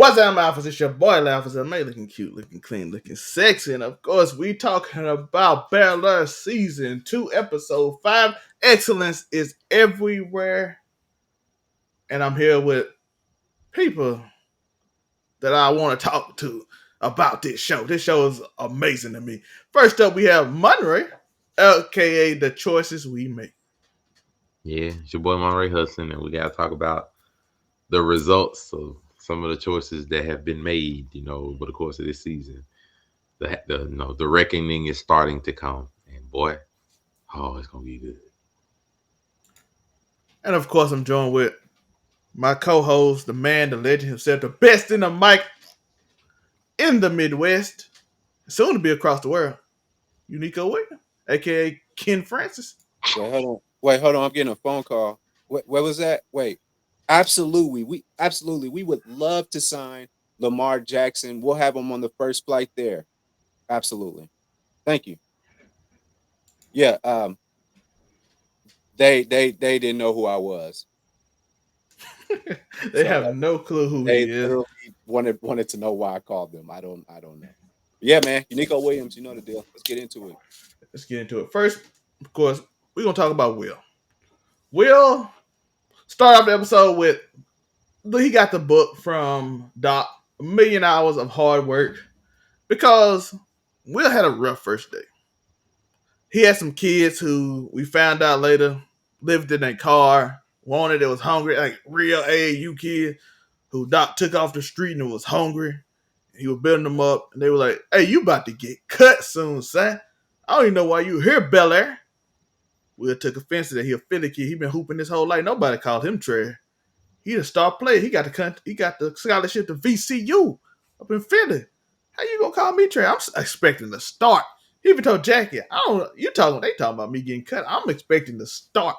What's up, Alphas? It's your boy, Alphas. I'm looking cute, looking clean, looking sexy. And of course, we talking about Bel-Air Season 2, Episode 5. Excellence is everywhere. And I'm here with people that I want to talk to about this show. This show is amazing to me. First up, we have Monray, aka The Choices We Make. Yeah, it's your boy Monray Hudson, and we got to talk about the results of some of the choices that have been made, over the course of this season. The reckoning is starting to come, and boy, it's gonna be good. And of course, I'm joined with my co-host, the man, the legend himself, the best in the mic in the Midwest, soon to be across the world. Uniqo Williams, aka Ken Francis. Wait, hold on. I'm getting a phone call. Where was that? Wait. Absolutely. We would love to sign Lamar Jackson. We'll have him on the first flight there. Absolutely. Thank you. Yeah, they didn't know who I was. They have no clue who They he is. literally wanted to know why I called them. I don't know. Yeah, man. Uniqo Williams, you know the deal. Let's get into it. Let's get into it. First, of course, we're gonna talk about Will. Will start off the episode with he got the book from Doc, a million hours of hard work, because Will had a rough first day. He had some kids who we found out later lived in a car, wanted it, was hungry, like real AAU kids who Doc took off the street and was hungry. He was building them up, and they were like, "Hey, you about to get cut soon, son. I don't even know why you here, Bel-Air." Will took offense to that. He a Philly kid. He been hooping his whole life. Nobody called him trash. He a star player. He got the scholarship to VCU up in Philly. How you gonna call me trash? I'm expecting to start. He even told Jackie, they talking about me getting cut. I'm expecting to start.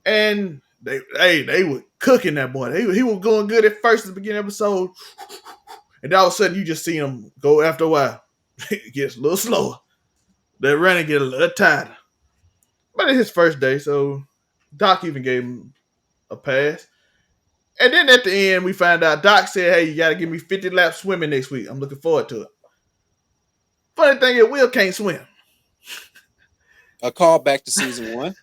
And they were cooking that boy. He was going good at first at the beginning of the episode. And all of a sudden you just see him go after a while. It gets a little slower. That running get a little tighter. But it's his first day, so Doc even gave him a pass. And then at the end, we find out Doc said, "Hey, you got to give me 50 laps swimming next week. I'm looking forward to it." Funny thing is, Will can't swim. A call back to season 1.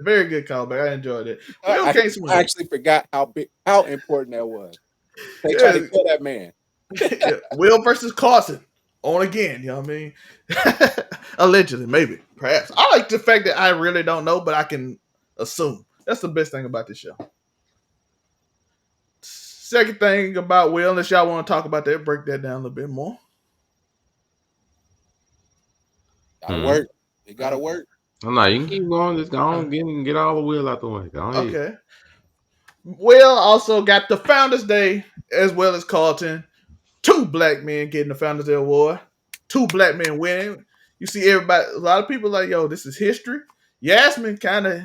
Very good callback. I enjoyed it. Will I can't swim. actually forgot how important that was. They tried to kill that man. Will versus Carlton. On again, you know what I mean? Allegedly, maybe, perhaps. I like the fact that I really don't know, but I can assume. That's the best thing about this show. Second thing about Will, unless y'all want to talk about that, break that down a little bit more. Gotta work. It gotta work. No, you can keep going. Just go on, get all the Will out the way. Go ahead. Okay. Will also got the Founders Day as well as Carlton. 2 black men getting the Founders Day award. 2 black men winning. You see everybody, a lot of people like, yo, this is history. Yasmin kind of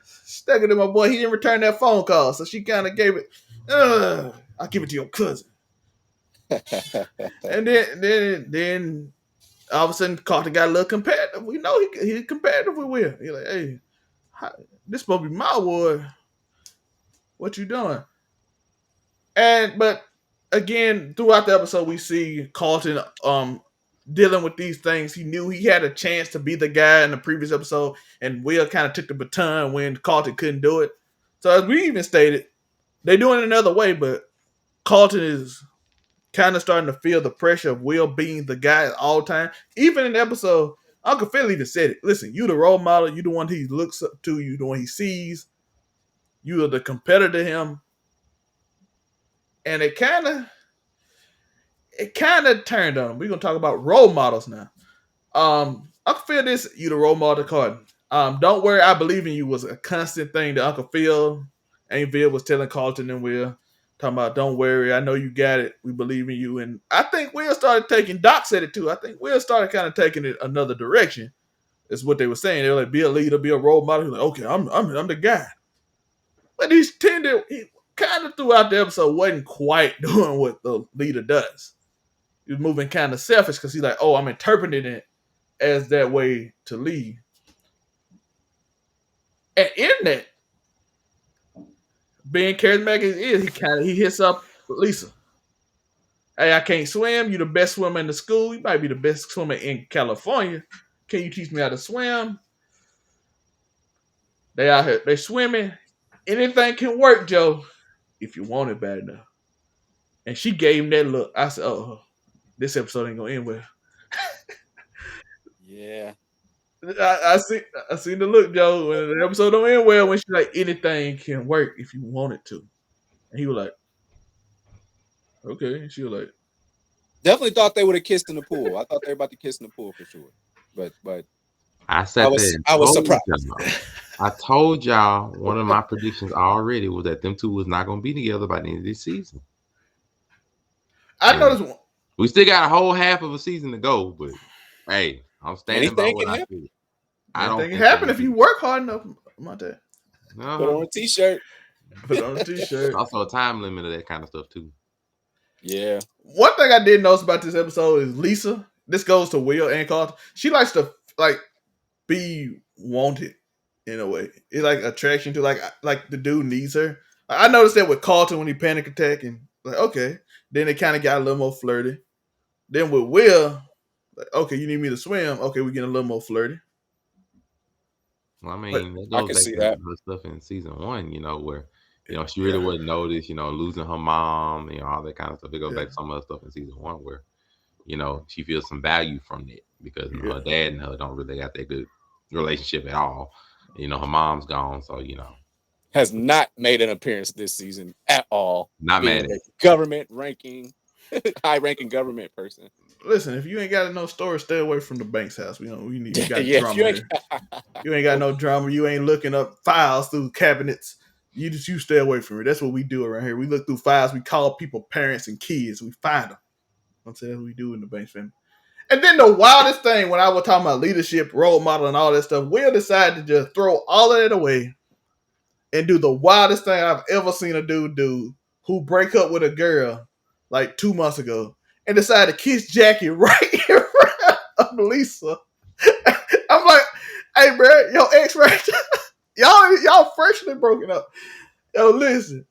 stuck it to my boy. He didn't return that phone call, so she kind of gave it, I'll give it to your cousin. And then all of a sudden, Carlton got a little competitive. We know he's competitive with Will. He's like, "Hey, this supposed to be my award. What you doing?" But again, throughout the episode, we see Carlton dealing with these things. He knew he had a chance to be the guy in the previous episode, and Will kind of took the baton when Carlton couldn't do it. So as we even stated, they're doing it another way, but Carlton is kind of starting to feel the pressure of Will being the guy at all time. Even in the episode, Uncle Phil even said it. Listen, you the role model. You the one he looks up to. You the one he sees. You are the competitor to him. And it kind of turned on him. We're gonna talk about role models now. Uncle Phil, you the role model, Carlton. Don't worry, I believe in you was a constant thing that Uncle Phil, Aunt Viv was telling Carlton and Will. Talking about, don't worry, I know you got it. We believe in you. And I think Will started taking, Doc said it too, I think Will started kind of taking it another direction. That's what they were saying. They were like, be a leader, be a role model. He was like, okay, I'm the guy. But he kind of throughout the episode wasn't quite doing what the leader does. He was moving kind of selfish because he's like, oh, I'm interpreting it as that way to lead. And in that, being charismatic as he is, he hits up Lisa. Hey, I can't swim. You the best swimmer in the school. You might be the best swimmer in California. Can you teach me how to swim? They out here, they swimming. Anything can work, Joe, if you want it bad enough. And she gave him that look. I said, oh, this episode ain't gonna end well. Yeah. I see I seen the look, Joe, when the episode don't end well when she like anything can work if you want it to. And he was like, okay. And she was like, Definitely thought they would have kissed in the pool. I thought they were about to kiss in the pool for sure. But I sat there and I was told surprised. y'all. I told y'all one of my predictions already was that them two was not going to be together by the end of this season. I noticed one. We still got a whole half of a season to go, but hey, I'm standing by what I said. I don't think it happen if you work hard enough, Monte. No. Put on a t-shirt. Put on a t-shirt. Also a time limit of that kind of stuff too. Yeah. One thing I did notice about this episode is Lisa. This goes to Will and Carlton. She likes to be wanted in a way. It's like attraction to like the dude needs her. I noticed that with Carlton when he panic attack and like okay. Then it kind of got a little more flirty. Then with Will, like, okay, you need me to swim. Okay, we get a little more flirty. Well, I mean, that goes back to her stuff in season 1, where she really wasn't noticed, losing her mom, all that kind of stuff. It goes back to some of the stuff in season 1 where, she feels some value from it because her dad and her don't really got that good relationship at all. Her mom's gone, so has not made an appearance this season at all. Not mad at government ranking, high ranking government person. Listen, if you ain't got no story, stay away from the Banks house. We need you got drama. You ain't got no drama. You ain't looking up files through cabinets. You stay away from it. That's what we do around here. We look through files. We call people parents and kids. We find them. I'm saying that's what we do in the Banks family. And then the wildest thing when I was talking about leadership, role model, and all that stuff, Will decided to just throw all of it away and do the wildest thing I've ever seen a dude do, who break up with a girl like 2 months ago and decided to kiss Jackie right in front of Lisa. I'm like, hey, bro, your ex right y'all freshly broken up. Yo, listen.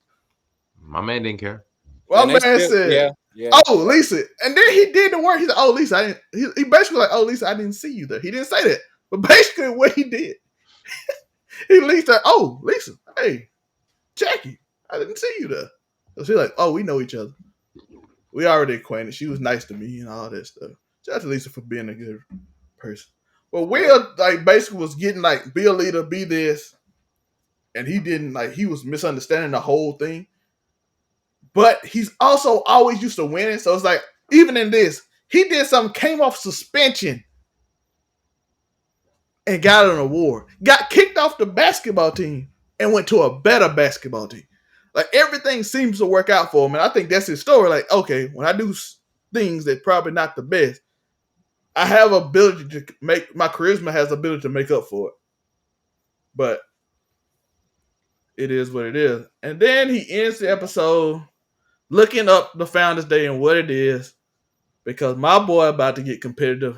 My man didn't care. My man said, oh, Lisa. And then he did the work. He said, oh, Lisa, I didn't. He basically like, oh, Lisa, I didn't see you there. He didn't say that. But basically what he did, he leaked her, oh, Lisa, hey, Jackie, I didn't see you there. So she's like, oh, we know each other. We already acquainted. She was nice to me and all that stuff. Shout out to Lisa for being a good person. But Will, basically was getting, be a leader, be this. And he didn't, he was misunderstanding the whole thing. But he's also always used to winning. So it's like, even in this, he did something, came off suspension and got an award. Got kicked off the basketball team and went to a better basketball team. Everything seems to work out for him. And I think that's his story. Okay, when I do things that probably not the best, I have ability to my charisma has the ability to make up for it. But it is what it is. And then he ends the episode looking up the Founders Day and what it is, because my boy about to get competitive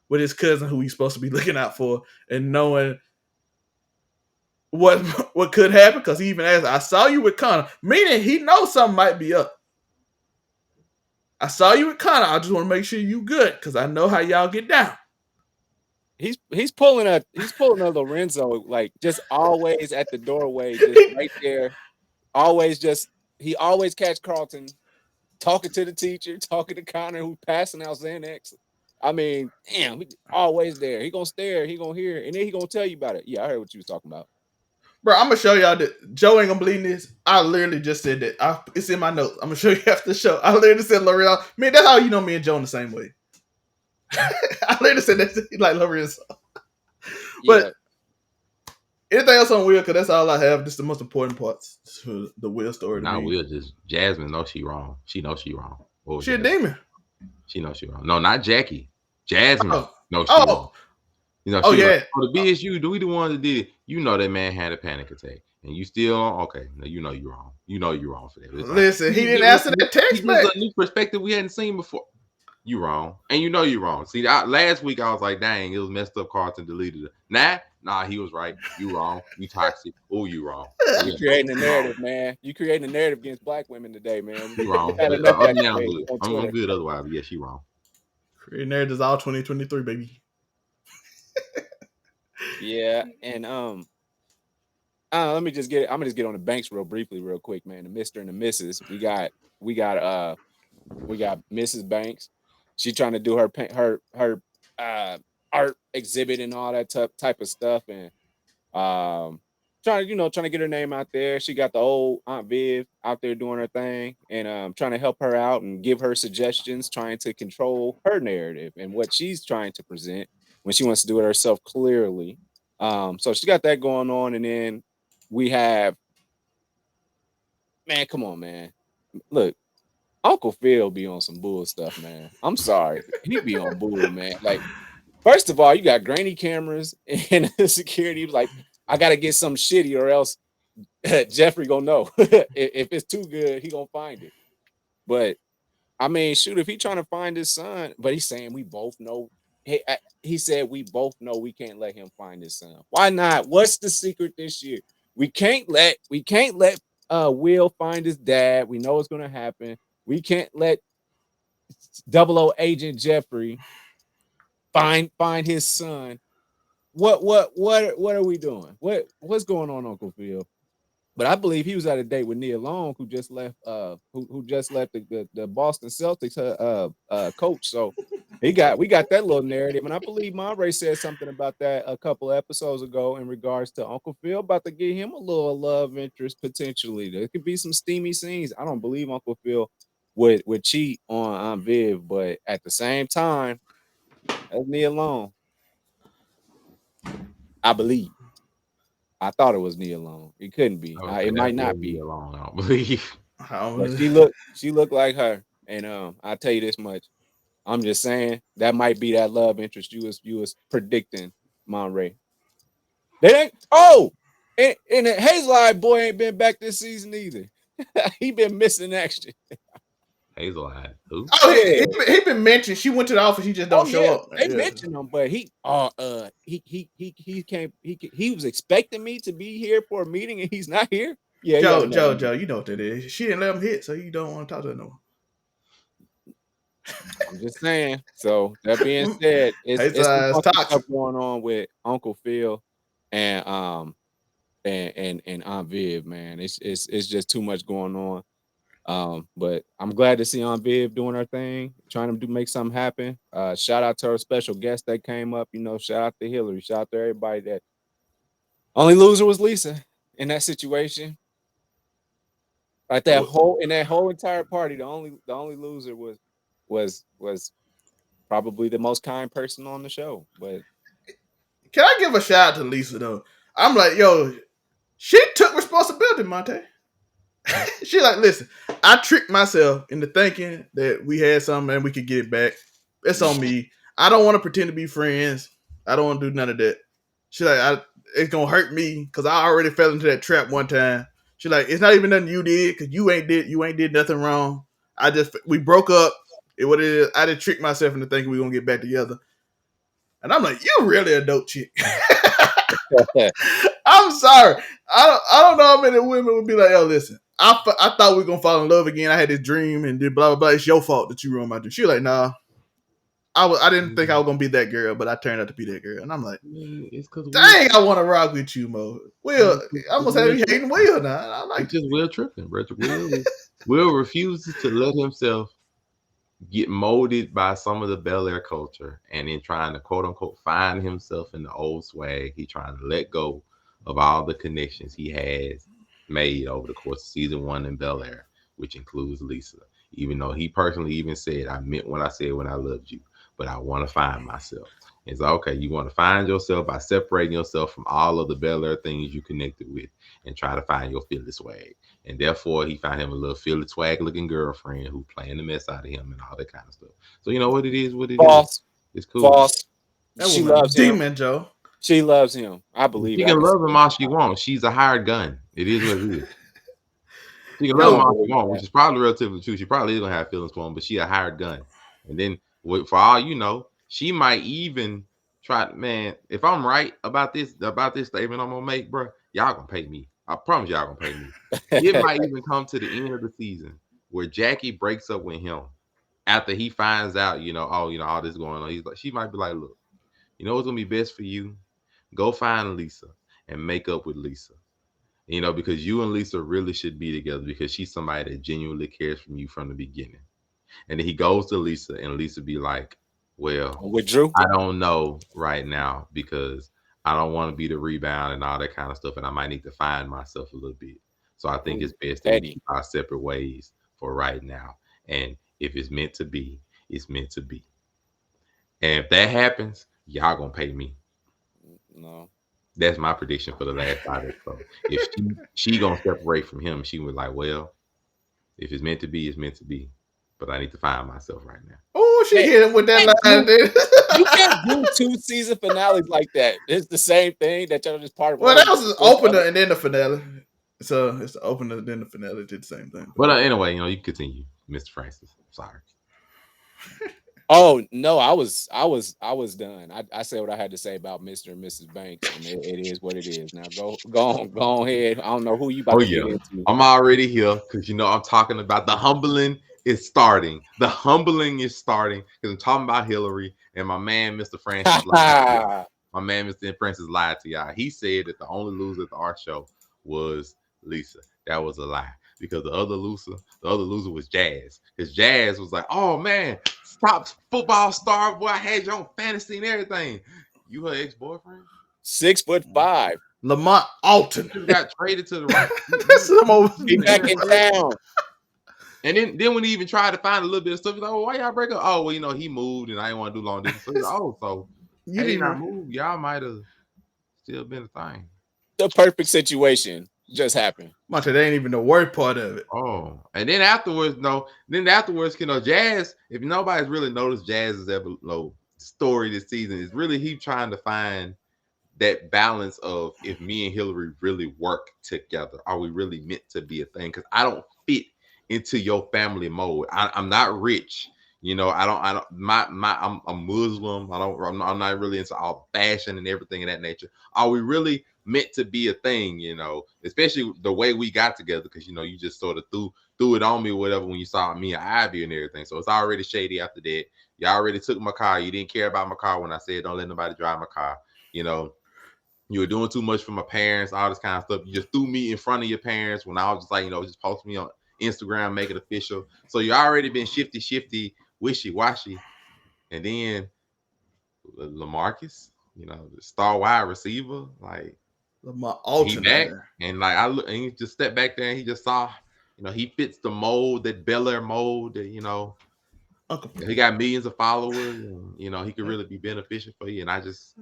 with his cousin who he's supposed to be looking out for and knowing what could happen, because he even asked, I saw you with Connor, meaning he knows something might be up. I saw you with Connor. I just want to make sure you good because I know how y'all get down. He's pulling a Lorenzo, just always at the doorway, just right there. He always catch Carlton talking to the teacher, talking to Connor who's passing out Xanax. I mean, damn, he always there. He gonna stare, he gonna hear, and then he gonna tell you about it. Yeah, I heard what you was talking about. Bro, I'm gonna show y'all that Joe ain't gonna believe this. I literally just said that. It's in my notes. I'm gonna show you after the show. I literally said Lorenzo. Man, that's how you know me and Joe in the same way. I literally said that like Lorenzo. But anything else on Will? Because that's all I have. This is the most important parts to the Will story. Not Will, just Jasmine knows she wrong. She knows she wrong. She a demon. She knows she wrong. No, not Jackie. Jasmine knows she wrong. The BSU, do we the ones that did it? You know that man had a panic attack. And you still okay. No, you know you're wrong. You know you're wrong for that. Listen, he didn't answer that text back. A new perspective we hadn't seen before. You wrong, and you know you wrong. See, last week I was like, dang, it was messed up. Carlton deleted it. Nah, he was right. You wrong. You toxic. Oh, you wrong. So You yeah, creating a you wrong. narrative, man. You creating a narrative against black women today, man. You We've wrong. had But enough of other that than that, I'm today good. on I'm Twitter. good otherwise. But yeah, she wrong. Creating narratives all 2023, baby. Yeah, and let me just I'm gonna just get on the banks real briefly, real quick, man. The Mister and the Missus. We got we got Mrs. Banks. She trying to do her her art exhibit and all that type of stuff, and trying to get her name out there. She got the old Aunt Viv out there doing her thing, and trying to help her out and give her suggestions, trying to control her narrative and what she's trying to present when she wants to do it herself clearly. So she got that going on, and then we have, man, come on, man. Look, Uncle Phil be on some bull stuff, man. I'm sorry. He be on bull, man. Like, first of all, you got grainy cameras and security. Like, I gotta get some shitty or else Jeffrey gonna know. If it's too good, he gonna find it. But I mean, shoot, if he trying to find his son, but he's saying we both know. He said we both know we can't let him find his son. Why not? What's the secret this year? We can't let Will find his dad. We know it's gonna happen. We can't let Double O Agent Jeffrey find his son. What are we doing? What's going on, Uncle Phil? But I believe he was at a date with Nia Long, who just left who just left the Boston Celtics coach. So we got that little narrative. And I believe Monray said something about that a couple of episodes ago in regards to Uncle Phil about to get him a little love interest potentially. There could be some steamy scenes. I don't believe Uncle Phil would cheat on Aunt Viv, but at the same time, that's Nia Long. I believe. I thought it was Nia Long. It couldn't be. I would say It that's might where not we be. alone. I don't believe. But How- she looked like her. And I'll tell you this much. I'm just saying that might be that love interest you was predicting, Monray. They ain't and the Hazel Eye boy ain't been back this season either. He been missing action. Hazel Eye. Who? Oh, Yeah. he been mentioned. She went to the office. He just Oh don't show yeah, up. they Yeah. mentioned him, but he came he was expecting me to be here for a meeting and he's not here. Yeah, he had another Joe, meeting. you know what that is. She didn't let him hit, so you don't want to talk to her no I'm just saying. So that being more. said, His it's some eyes funky stuff toxic. going on with Uncle Phil and and Aunt Viv, man. It's just too much going on. But I'm glad to see Aunt Viv doing her thing, trying to make something happen. Shout out to her special guest that came up. Shout out to Hillary. Shout out to everybody. That only loser was Lisa in that situation. Like that Oh, whole in that whole entire party, the only loser was probably the most kind person on the show. But can I give a shout out to Lisa though? I'm like, yo, she took responsibility, Monte. She like, listen, I tricked myself into thinking that we had something and we could get it back. It's on me. I don't want to pretend to be friends. I don't want to do none of that. She like, it's gonna hurt me because I already fell into that trap one time. She like, it's not even nothing you did because you ain't did nothing wrong. We broke up. It what it is. I just tricked myself into thinking we gonna get back together. And I'm like, you really a dope chick. I'm sorry. I don't know how many women would be like, yo, listen, I thought we were gonna fall in love again. I had this dream and then blah blah blah. It's your fault that you ruined my dream. She like, nah. I didn't think I was gonna be that girl, but I turned out to be that girl. And I'm like, Man, it's because dang, I want to rock with you, Mo. Will, I almost have Will you hating Will now. I it's like it. just Will tripping, bro. Will refuses to let himself get molded by some of the Bel-Air culture and in trying to quote unquote find himself in the old swag. He trying to let go of all the connections he has made over the course of season one in Bel-Air, which includes Lisa. Even though he personally even said, I meant what I said when I loved you, but I want to find myself. It's like, okay, you want to find yourself by separating yourself from all of the Bel-Air things you connected with and try to find your Philly swag. And therefore, he found him a little Philly swag looking girlfriend who playing the mess out of him and all that kind of stuff. So, you know what it is, what it is. false, It's cool. false. That She woman, loves him. demon Joe. She loves him. I believe She it. I can can see love him it. all she wants. She's a hired gun. It is what it is. She can I love him don't Yo, all she believe wants, which that. is probably relatively true. She probably is gonna have feelings for him, but she a hired gun. And then For all you know, she might even try. Man, if I'm right about this statement I'm gonna make, bro, y'all gonna pay me. I promise y'all gonna pay me. It might even come to the end of the season where Jackie breaks up with him after he finds out, oh, all this going on. He's like, she might be like, look, you know what's gonna be best for you? Go find Lisa and make up with Lisa. Because you and Lisa really should be together because she's somebody that genuinely cares from you from the beginning. And then he goes to Lisa, and Lisa be like, well, Withdrew. I don't know right now because I don't want to be the rebound and all that kind of stuff. And I might need to find myself a little bit. So I think Ooh, it's best that we petty. keep our separate ways for right now. And if it's meant to be, it's meant to be. And if that happens, y'all gonna pay me. No. That's my prediction for the last 5 episodes. If she gonna separate from him, she was like, well, if it's meant to be, it's meant to be. But I need to find myself right now. Oh, she Man, hit him with that can't line. do, you can't do two season finales like that. It's the same thing that y'all just part of Well, ways that with was the each opener other. and then the finale. So it's the opener and then the finale did the same thing. But anyway, you can continue, Mr. Francis. Sorry. Oh no, I was done. I said what I had to say about Mr. and Mrs. Banks, and it is what it is. Now go ahead. I don't know who you Oh about to yeah, get into. I'm already here because I'm talking about the humbling is starting. The humbling is starting because I'm talking about Hillary and my man, Mr. Francis lied to y'all. My man, Mr. Francis lied to y'all. He said that the only loser at the art show was Lisa. That was a lie because the other loser was Jazz. Because Jazz was like, "Oh man, stop football star boy. I had your own fantasy and everything. You her ex boyfriend? 6'5". Lamont Alton. You got traded to the right. Some old- He back in town. And then when he even tried to find a little bit of stuff, he's like, "Oh, why y'all break up?" Oh, well, he moved, and I didn't want to do long distance. So he's like, "Oh, so You had he didn't not even moved, y'all might have still been a thing." The perfect situation just happened. Monte, that ain't even the word part of it. Oh, and then afterwards, no, then afterwards, Jazz. If nobody's really noticed Jazz's story this season, is really he trying to find that balance of if me and Hillary really work together, are we really meant to be a thing? Because I don't fit into your family mode. I'm not rich. I don't. I'm Muslim. I'm not really into all fashion and everything of that nature. Are we really meant to be a thing? Especially the way we got together, because you just sort of threw it on me, or whatever, when you saw me and Ivy and everything. So it's already shady after that. You already took my car. You didn't care about my car when I said don't let nobody drive my car. You know, you were doing too much for my parents, all this kind of stuff. You just threw me in front of your parents when I was just like, just post me on Instagram, make it official. So you already been shifty, wishy-washy. And then LaMarcus, the star wide receiver, like Lamont he Alton on back. there. And like I look and he just stepped back there and he just saw, he fits the mold, that Bel-Air mold that, Uncle. he got millions of followers and he could really be beneficial for you. And I just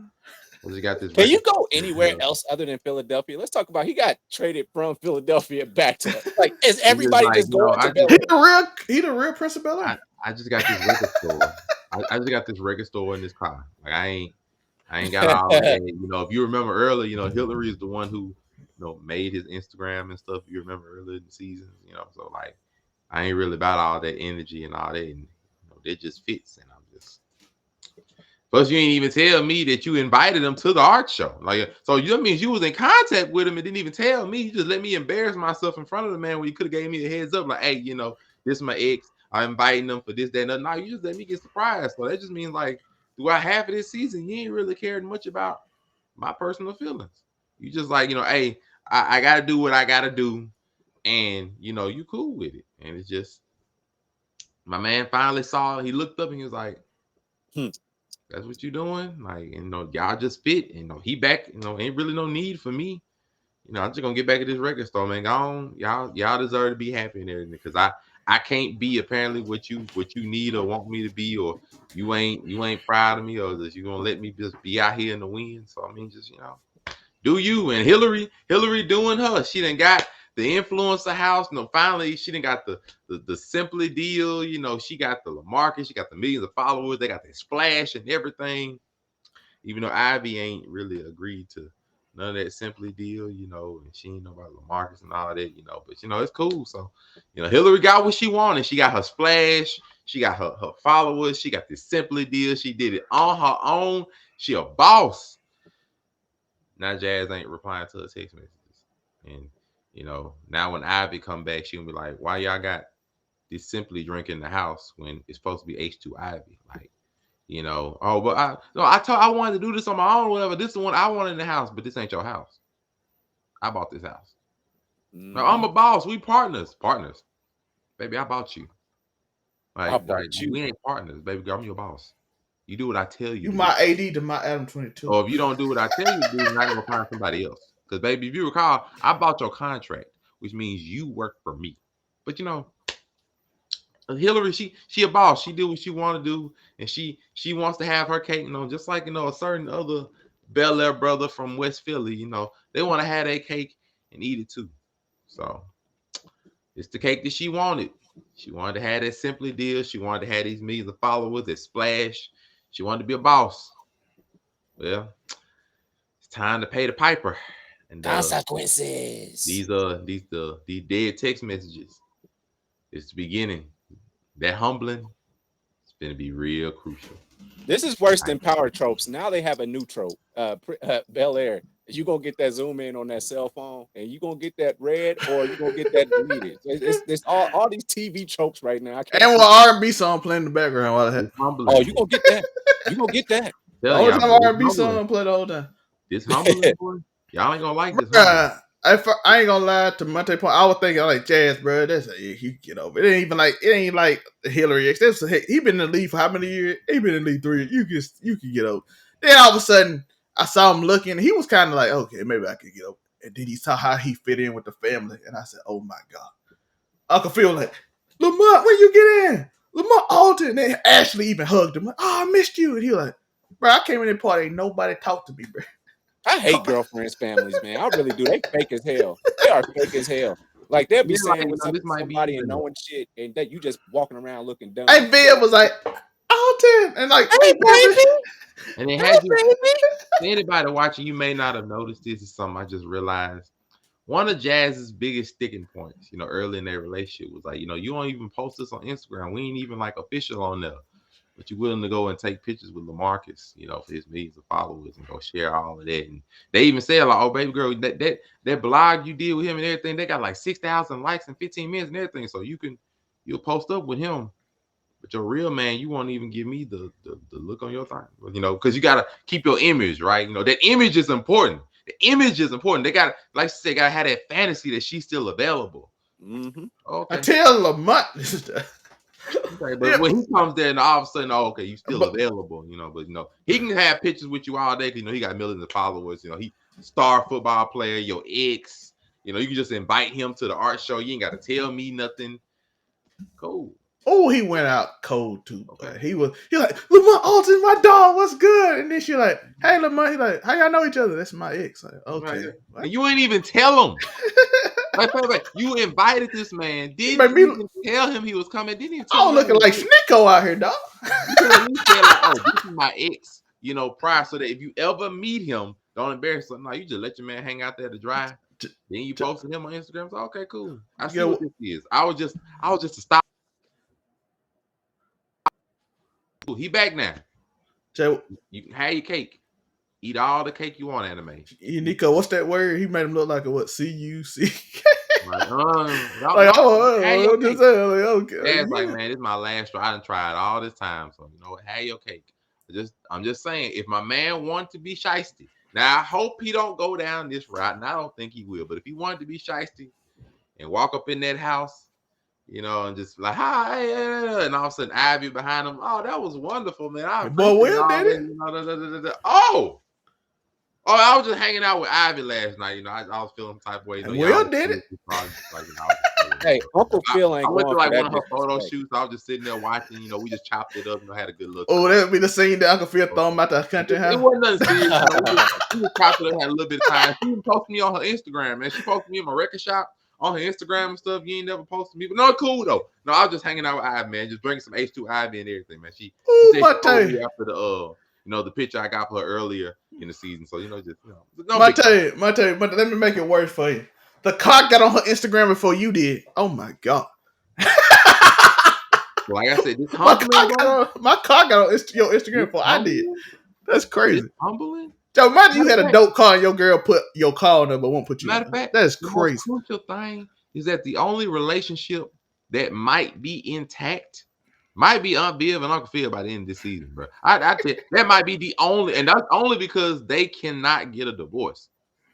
got this Can you record. go anywhere else other than Philadelphia? Let's talk about he got traded from Philadelphia back to is It's just everybody like, just going to Bel He Air? the real Prince of Bel I, Air. I just got this record store. I just got this record store in this car. Like I ain't got all that. If you remember earlier, Hillary is the one who, made his Instagram and stuff. You remember earlier in the seasons, so like I ain't really about all that energy and all that. And that just fits. And I'm just plus you ain't even tell me that you invited him to the art show. Like, so that means you was in contact with him and didn't even tell me. You just let me embarrass myself in front of the man when you could have gave me a heads up. Like, hey, this is my ex. I'm inviting them for this, that, and that. No, you just let me get surprised. So that just means like throughout half of this season, you ain't really cared much about my personal feelings. You just like, hey, I gotta do what I gotta do. And you cool with it. And it's just my man finally saw it. He looked up and he was like, Hmm. that's what you doing? Like, y'all just fit. He back, ain't really no need for me. I'm just gonna get back at this record store, man. Go on. Y'all deserve to be happy and everything. Cause I can't be apparently what you need or want me to be, or you ain't proud of me, or that you gonna let me just be out here in the wind. So I mean, just do you. And Hillary doing her. She done got the influencer house. Finally she done got the Simply deal. She got the LaMarcus. She got the millions of followers. They got the splash and everything. Even though Ivy ain't really agreed to, none of that simply deal, and she ain't know about LaMarcus and all that, but it's cool. So, Hillary got what she wanted. She got her splash, she got her followers, she got this simply deal. She did it on her own. She a boss. Now Jazz ain't replying to her text messages. And now when Ivy come back, she gonna be like, why y'all got this simply drink in the house when it's supposed to be H2 Ivy? Like, oh, but I wanted to do this on my own, whatever. This is the one I want in the house, but this ain't your house. I bought this house. Now I'm a boss. We partners. Baby, I bought you. I Like bought you. we ain't partners, baby girl. I'm your boss. You do what I tell you You to my do. AD to my Adam 22. Or if you don't do what I tell you to do, then I gonna find somebody else. Because baby, if you recall, I bought your contract, which means you work for me. But Hillary, she a boss. She do what she want to do, and she wants to have her cake. Just like a certain other Bel-Air brother from West Philly. They want to have their cake and eat it too. So it's the cake that she wanted. She wanted to have that simply deal. She wanted to have these millions of followers that splash. She wanted to be a boss. Well, it's time to pay the piper. And Consequences. these dead text messages. It's the beginning. That humbling. It's gonna be real crucial. This is worse than power tropes. Now they have a new trope. Bel-Air. You gonna get that zoom in on that cell phone, and you gonna get that red, or you gonna get that deleted. It's all these TV tropes right now. I can't. And with R&B song playing in the background while I had. It's humbling. Oh, you gonna get that. You gonna get that. The Tell whole y'all, time bro, it's R&B humbling. song play the whole time. This humbling, boy. Y'all ain't gonna like this humbling. I ain't gonna lie to Monte point. I was thinking like Jazz, bro. That's he get over. It ain't like Hillary X. He been in the league for how many years? He been in the league 3 years. You can get over. Then all of a sudden, I saw him looking. He was kind of like, okay, maybe I could get over. And then he saw how he fit in with the family, and I said, oh my god. Uncle Phil like, Lamont, when you get in? Lamont Alton. And then Ashley even hugged him. Like, oh, I missed you. And he was like, bro, I came in the party, ain't nobody talked to me, bro. I hate girlfriends' families, man. I really do. They fake as hell. They are fake as hell. Like they'll be Yeah, saying like, with this might be somebody and even. knowing shit, and that you just walking around looking dumb. Aunt Viv was like, Alton. And like, Hey, baby. And then had you anybody watching, you may not have noticed this. Is something I just realized. One of Jazz's biggest sticking points, early in their relationship was like, you don't even post this on Instagram. We ain't even like official on there. But you're willing to go and take pictures with LaMarcus, for his millions of followers and go share all of that. And they even said, like, oh, baby girl, that blog you did with him and everything, they got like 6,000 likes in 15 minutes and everything. So you'll post up with him. But your real man, you won't even give me the look on your thing, because you got to keep your image, right? That image is important. The image is important. They got to, like I said, got to have that fantasy that she's still available. Mm-hmm. Okay. I tell Lamont. Okay, but when he comes there and all of a sudden, okay, you still available, but he can have pictures with you all day because he got millions of followers, he star football player, your ex, you can just invite him to the art show. You ain't got to tell me nothing. Cool. Oh, he went out cold too. Okay. He like, Lamont Alton, my dog, what's good? And then she like, hey Lamont, he like, how y'all know each other? That's my ex. Like, okay. Right. And you ain't even tell him. Wait. You invited this man. Didn't even tell him he was coming. Didn't even tell him. Looking like Snicko out here, dog. You could at least say like, oh, this is my ex, prior, so that if you ever meet him, don't embarrass him. No, you just let your man hang out there to dry. Then you posted him on Instagram. So okay, cool. I see what this is. I was just a stop. He back now. So you can have your cake. Eat all the cake you want, anime. Uniqo, what's that word? He made him look like a what? C-U-C. Like, okay. Dad's like, man, this is my last try. I done tried all this time. So, have your cake. I'm just saying, if my man wanted to be shiesty, now I hope he don't go down this route, and I don't think he will, but if he wanted to be shiesty and walk up in that house, and just like, hi, and all of a sudden Ivy behind him, oh, that was wonderful, man. Boy, Will did it. I was just hanging out with Ivy last night. I was feeling type of way. Will did it. Hey, Uncle Phil ain't. I went to like one of her photo shoots. I was just sitting there watching. We just chopped it up. Had a good look. Oh, that'd be the scene that Uncle Phil throw him out the country house. It wasn't nothing serious. We just chopped it up. Had a little bit of time. She even posted me on her Instagram, man. She posted me in my record shop on her Instagram and stuff. You ain't never posted me, but no, cool though. No, I was just hanging out with Ivy, man. Just drinking some H2 Ivy and everything, man. She said she told me after the picture I got for her earlier in the season. So just no Might big tell deal. you, but let me make it worse for you. The cock got on her Instagram before you did. Oh my god. Like I said, this humbling, bro. My cock got on your Instagram This before I did. humbling. That's This crazy. humbling. So imagine you Matter had of a fact, dope car and your girl put your car on there but won't put you on matter of there. fact, That is the most crazy. crucial thing is that the only relationship that might be intact might be Aunt Viv and Uncle Phil by the end of this season, bro. I tell you, that might be the only, and that's only because they cannot get a divorce.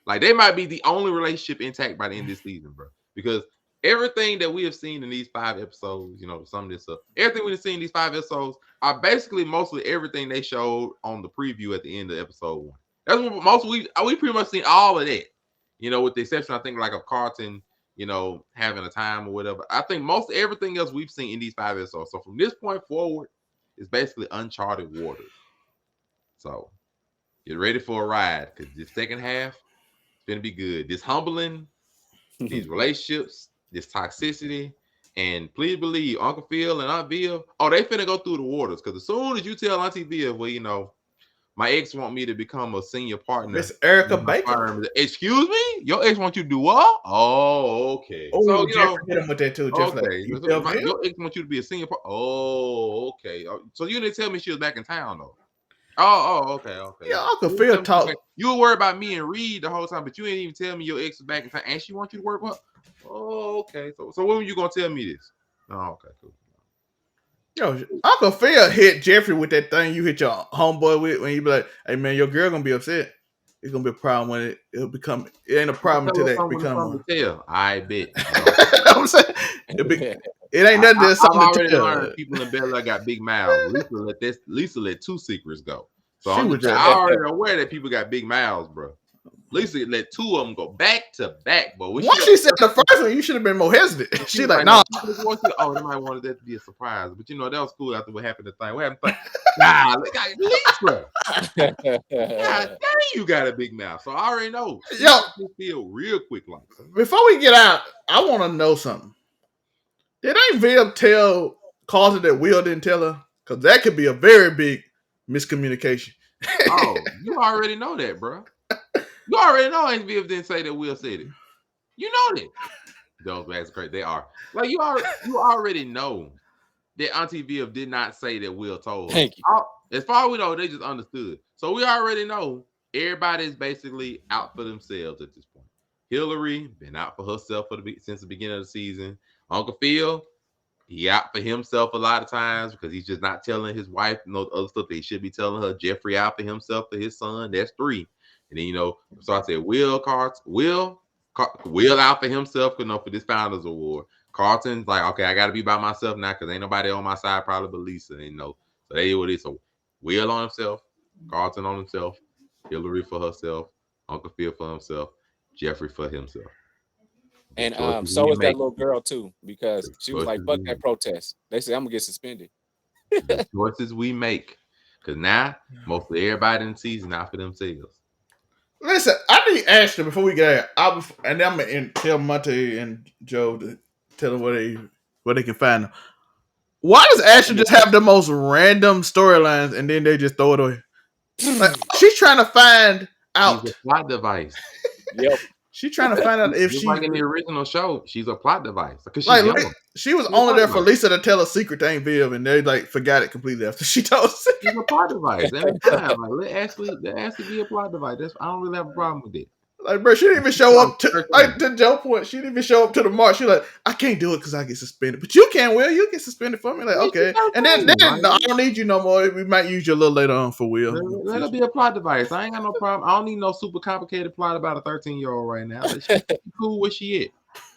Like they might be the only relationship intact by the end of this season, bro. Because everything that we have seen in these 5 episodes, some of this stuff, everything we've seen in these 5 episodes are basically mostly everything they showed on the preview at the end of episode 1. That's what most we pretty much seen all of that. With the exception, I think, like of Carlton, having a time or whatever. I think most everything else we've seen in these 5 episodes. So from this point forward, it's basically uncharted waters. So get ready for a ride because this second half is gonna be good. This humbling, these relationships, this toxicity, and please believe Uncle Phil and Aunt Viv, they finna go through the waters. Because as soon as you tell Auntie Viv, well, my ex want me to become a senior partner Miss Erica in my Baker. firm. Excuse me? Your ex want you to do what? Oh, okay. So, Oh, Jeffrey hit him with that too. Jeff like, okay. you tell him? Your ex want you to be a senior partner. Oh, okay. So you didn't tell me she was back in town, though. Oh, okay. Yeah, Uncle Phil talk. You were worried about me and Reed the whole time, but you didn't even tell me your ex was back in town, and she wants you to work with her. Oh, okay. So when were you gonna tell me this? Oh, okay, cool. Yo, Uncle Phil hit Jeffrey with that thing you hit your homeboy with when you be like, "Hey man, your girl gonna be upset. It's gonna be a problem when it'll become. It ain't a problem until that become one." Tell. I bet. I'm saying it ain't nothing. There's I've something to already tell. learned people in Bel-Air got big mouths. Lisa let 2 secrets go. So She I'm was just, just- I already aware that people got big mouths, bro. Lisa let 2 of them go back to back, but Once she said the first one, you should have been more hesitant. She like, "Nah." They might wanted that to be a surprise, but that was cool after what happened to thing. What happened? Lisa. God dang, you got a big mouth. So I already know. Yo, feel real quick like that. Before we get out, I want to know something. Did Aunt Viv tell Carlton that Will didn't tell her? Because that could be a very big miscommunication. Oh, you already know that, bro. You already know Aunt Viv didn't say that Will said it. You know that. Those bags are crazy. They are. Like you already know that Auntie Viv did not say that Will told her. Thank you. As far as we know, they just understood. So we already know everybody's basically out for themselves at this point. Hillary been out for herself since the beginning of the season. Uncle Phil, he out for himself a lot of times because he's just not telling his wife other stuff that he should be telling her. Jeffrey out for himself for his son. That's 3. And then so I said Will out for himself, for this Founders Award. Carlton's like, okay, I got to be by myself now because ain't nobody on my side probably but Lisa. So they do what it is. So Will on himself, Carlton on himself, Hillary for herself, Uncle Phil for himself, Jeffrey for himself. And so is that little girl too, because she was like, "Fuck that protest." They said, "I'm gonna get suspended." The choices we make, because now mostly everybody in the season out for themselves. Listen, I need Ashley before we get out. And then I'm gonna tell Monte and Joe to tell them where they can find them. Why does Ashley just have the most random storylines and then they just throw it away? Like she's trying to find out. She's a plot device. Yep. She's trying to find out if just she like in the original show, she's a plot device because she's like young. she was only there for Lisa to tell a secret to Aunt Viv, and they like forgot it completely after she told us. She's a plot device, and it's fine. Like let Ashley be a plot device. I don't really have a problem with it. Like, bro, she didn't even show up to to Joe point. She didn't even show up to the march. She like, I can't do it because I get suspended. But you can, Will. You get suspended for me. Like, okay. And then I don't need you no more. We might use you a little later on for Will. Let her be a plot device. I ain't got no problem. I don't need no super complicated plot about a 13-year-old right now. She's cool where she at.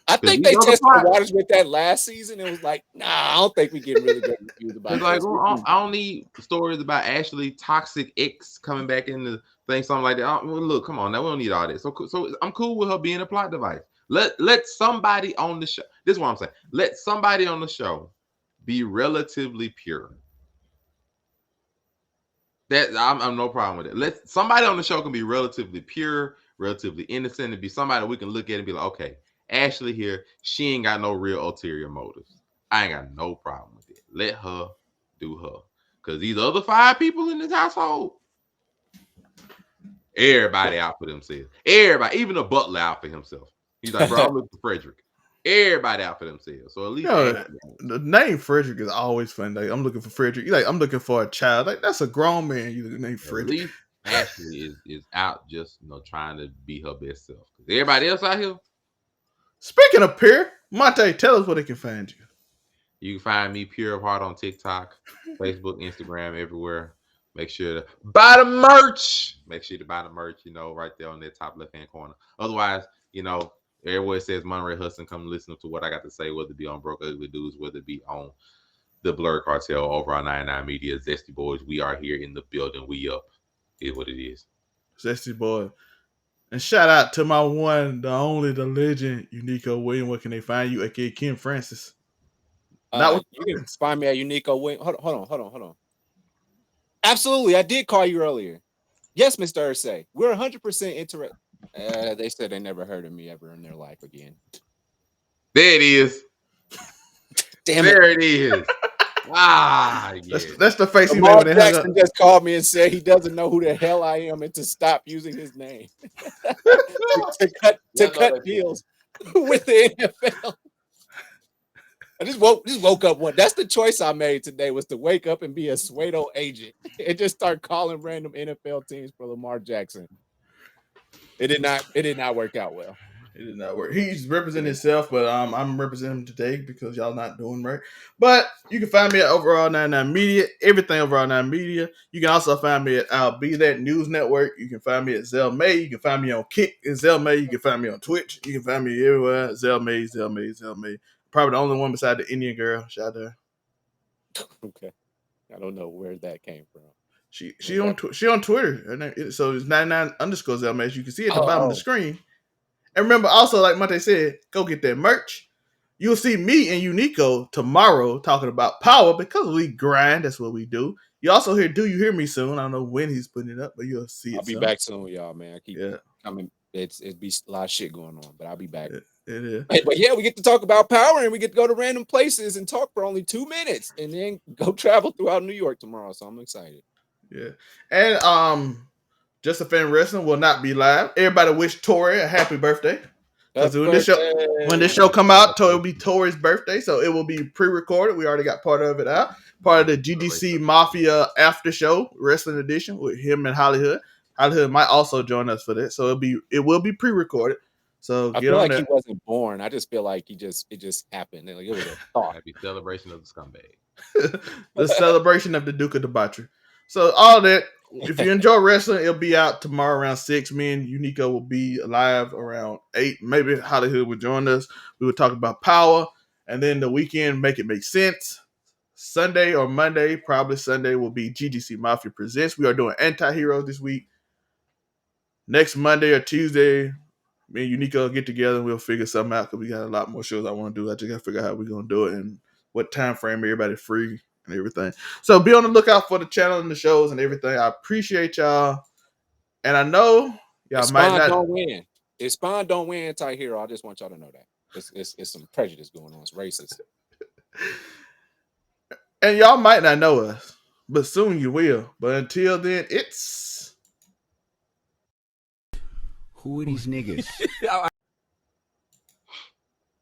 I think they tested the waters with that last season. It was like, nah, I don't think we get really good reviews about it. Like, I don't need stories about Ashley toxic ex coming back in the thing, something like that. Look, come on, now we don't need all that. So I'm cool with her being a plot device. Let somebody on the show. This is what I'm saying. Let somebody on the show be relatively pure. That I'm no problem with it. Let somebody on the show can be relatively pure, relatively innocent, and be somebody we can look at and be like, okay, Ashley here, she ain't got no real ulterior motives. I ain't got no problem with it. Let her do her. Because these other 5 people in this household, Everybody out for themselves. Everybody, even the butler out for himself. He's like, bro, I'm looking for Frederick. Everybody out for themselves. So at least the name Frederick is always fun. Like, I'm looking for Frederick. Like, I'm looking for a child. Like, that's a grown man. You name Frederick. At least Ashley is out just trying to be her best self. Everybody else out here. Speaking of Pure, Monte, tell us where they can find you. You can find me Pure of Heart on TikTok, Facebook, Instagram, everywhere. Make sure to buy the merch. Make sure to buy the merch, right there on that top left-hand corner. Otherwise, everywhere says Monterey Hudson, come listen to what I got to say, whether it be on Broke Ugly Dudes, whether it be on the Blur Cartel over on 99 Media, Zesty Boys. We are here in the building. We up. Is what it is. Zesty Boy. And shout out to my one, the only, the legend, Uniqo William. Where can they find you? AKA Kim Francis. You can find me at Uniqo William. Hold on. Absolutely. I did call you earlier. Yes, Mr. Ursay. We're 100% interested. They said they never heard of me ever in their life again. There it is. Damn there it is. Yeah. That's the face he made when Jackson just called me and said he doesn't know who the hell I am and to stop using his name to cut deals with the NFL. I just woke up one. That's the choice I made today, was to wake up and be a Suedo agent and just start calling random NFL teams for Lamar Jackson. It did not work out well. It did not work. He's representing himself, but I'm representing him today because y'all not doing right. But you can find me at Overall 99 Media, everything Overall 99 Media. You can also find me at I'll Be That News Network. You can find me at Zell May. You can find me on Kick and Zell May. You can find me on Twitch. You can find me everywhere. Zell May. Probably the only one beside the Indian girl. Shout out to her. Okay. I don't know where that came from. She on Twitter. So it's 99_Zell May. You can see at the bottom of the screen. And remember, also, like Monte said, go get that merch. You'll see me and Uniqo tomorrow talking about power because we grind. That's what we do. You also hear Do You Hear Me soon. I don't know when he's putting it up, but you'll see it I'll be back soon with y'all, man. I keep coming. It be a lot of shit going on, but I'll be back. It is. But yeah, we get to talk about power and we get to go to random places and talk for only 2 minutes and then go travel throughout New York tomorrow. So I'm excited. Yeah. And Just a Fan Wrestling will not be live. Everybody wish Tori a happy birthday. Because when this show come out, it will be Tori's birthday, so it will be pre-recorded. We already got part of it out. Part of the GDC Mafia after show wrestling edition with him and Hollywood. Hollywood might also join us for that, so it will be pre-recorded. So I feel like he wasn't born. I just feel like it just happened. Like it was a thought. Happy celebration of the scumbag. The celebration of the Duke of Debauchery. So all that. If you enjoy wrestling, it'll be out tomorrow around 6. Me and Uniqo will be live around 8. Maybe Hollywood will join us. We will talk about power. And then the weekend, Make It Make Sense. Sunday or Monday, probably Sunday, will be GGC Mafia Presents. We are doing Anti-Heroes this week. Next Monday or Tuesday, me and Uniqo will get together and we'll figure something out because we got a lot more shows I want to do. I just got to figure out how we're going to do it and what time frame everybody's free and everything. So be on the lookout for the channel and the shows and everything. I appreciate y'all. And I know y'all might not don't win. If Spawn don't win Anti-Hero, I just want y'all to know that. It's some prejudice going on. It's racist. And y'all might not know us, but soon you will. But until then, it's... Who are these niggas?